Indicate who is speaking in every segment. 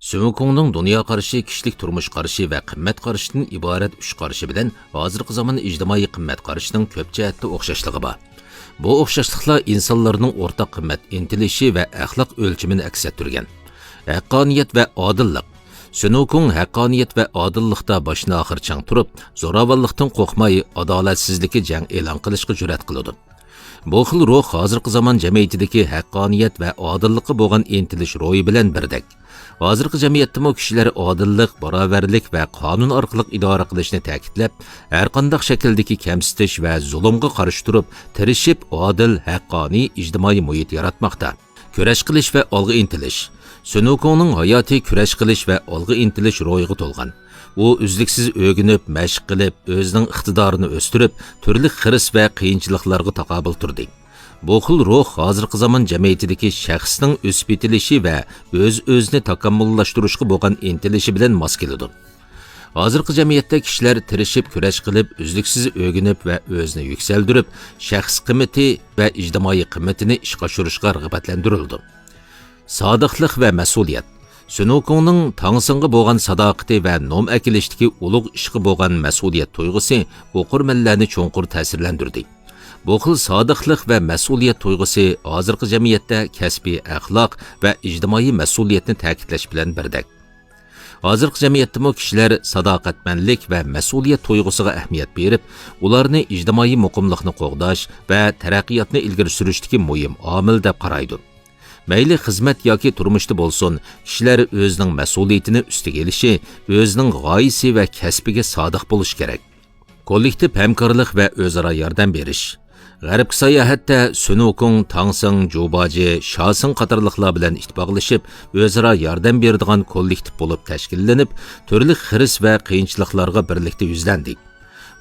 Speaker 1: Sümükungning dunyo qarashi, kishilik turmush qarashi va qimmat qarashidan iborat uch qarashi bilan hozirgi zamon ijtimoiy qimmat qarashining ko'p jihatda o'xshashligi bor. Bu o'xshashliklar insonlarning o'rtaq qimmat intilishi va axloq o'lchimini aks ettirgan. Haqqoniyat va odillik. Sünukung haqqoniyat va odillikda boshni oxir chang turib, zo'ravonlikdan qo'rqmay, adolatsizlikka jang e'lon qilishga jur'at qiladi. Bu xil ruh hozirgi zamon jamiyatidagi haqqoniyat va odillikka bo'lgan intilish ro'yi bilan birdek. Hozirgi jamiyatda kishilar odillik, barobarlik va qonun orqali idora qilishni ta'kidlab, har qanday shakldagi kamsitish va zulmga qarshi turib, tirishib odil, haqqoniy ijtimoiy muhit yaratmoqda. Kurash qilish va olg'a intilish. Sünukungning hayoti kurash qilish va olg'a intilish ro'yiga to'lgan. U uzluksiz o'rganib, mashq qilib, o'zining iqtidorini o'stirib, turli xiris va qiyinchiliklarga taqobil turdi. Bu xil ruh hozirgi zamon jamiyatidagi shaxsning o'sib yetilishi va o'z-o'zini takomillashtirishga bo'lgan intilishi bilan mos keladi. Hozirgi jamiyatda kishilar tirishib kurash qilib, uzluksiz o'rganib va o'zini yuksaltirib, shaxs qimmati va ijtimoiy qimmatini ishga oshirishga rag'batlantirildi. Sodiqlik va mas'uliyat. Sünukungning tangsinga bo'lgan sadoqati va nom akilishdagi ulug' ishga bo'lgan mas'uliyat tuyg'usi o'qirmanlarni cho'nqur ta'sirlantirdi. Bu xil sodiqlik va mas'uliyat tuyg'usi hozirgi jamiyatda kasbiy axloq va ijtimoiy mas'uliyatni ta'kidlash bilan birdek. Hozirgi jamiyatda kishilar sadoqatmanlik va mas'uliyat tuyg'usiga ahamiyat berib, ularni ijtimoiy muqimlikni qo'g'dash va taraqqiyotni ilgari surishdagi muhim omil deb qaraydi. Mayli xizmat yoki turmushda bo'lsin, kishilar o'zining mas'uliyatini ustiga olishi, o'zining g'oyasi va kasbiga sodiq bo'lish kerak. Kollektiv hamkorlik va o'zaro yordam berish. G'arbga sayohatda Sünukung, Tangsing, Jubaji, Shasing qatorliqlar bilan ittifoqlashib, o'zaro yordam beradigan kollektiv bo'lib tashkillanib, turli xiris va qiyinchiliklarga birlikda yuzlandik.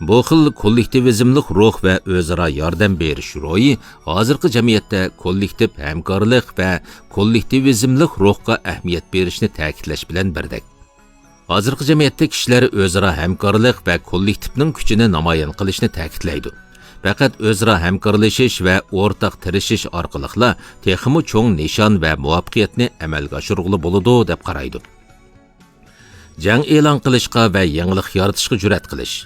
Speaker 1: Bu xil kollektivizmlik ruh va o'zaro yordam berish ro'yi hozirgi jamiyatda kollektiv hamkorlik va kollektivizmlik ruhga ahamiyat berishni ta'kidlash bilan birdek. Hozirgi jamiyatda kishilar o'zaro hamkorlik va kollektivning kuchini namoyon qilishni ta'kidlaydi. Faqat o'zaro hamkorlashish va o'rtaq tirishish orqali texmi cho'ng nishon va muvaffaqiyatni amalga oshirg'ili bo'ladi deb qaraydi. Jang e'lon qilishga va yangilik yaratishga jur'at qilish.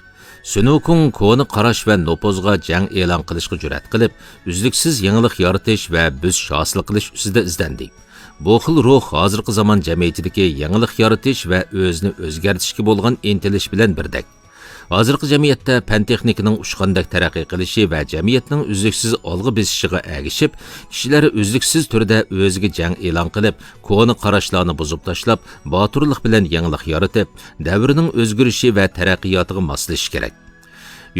Speaker 1: Sünukung ko'ni qarash va nopozga jang e'lon qilishga jur'at qilib, uzluksiz yangilik yaratish va biz hosil qilish ustida izlandi. Bu xil ruh hozirgi zamon jamiyatidagi yangilik yaratish va o'zni o'zgartirishga bo'lgan intilish bilan birdek. Hozirgi jamiyatda fan texnikaning ushqandak taraqqiy qilishi va jamiyatning uzluksiz olg'a besishiga ergishib, kishilar uzluksiz turda o'ziga jang e'lon qilib, ko'ni qarashlarni buzib tashlab, boturlik bilan yangilik yaratib, davrning o'zgarishi va taraqqiyotiga moslashish kerak.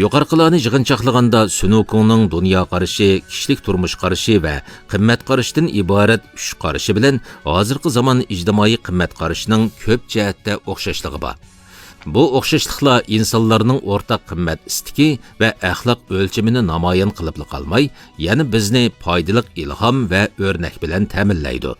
Speaker 1: Yuqorqilarni yig'inchoqlaganda Sünukungning dunyo qarashi, kishilik turmush qarashi va qimmat qarashidan iborat uch qarashi bilan hozirgi zamon ijtimoiy qimmat qarashining ko'p jihatda o'xshashligi bor. Bu o'xshashliklar insonlarning o'rtaq qimmat istiki va axloq o'lchimini namoyon qilib qolmay, yana bizni foydali ilhom va o'rnak bilan ta'minlaydi.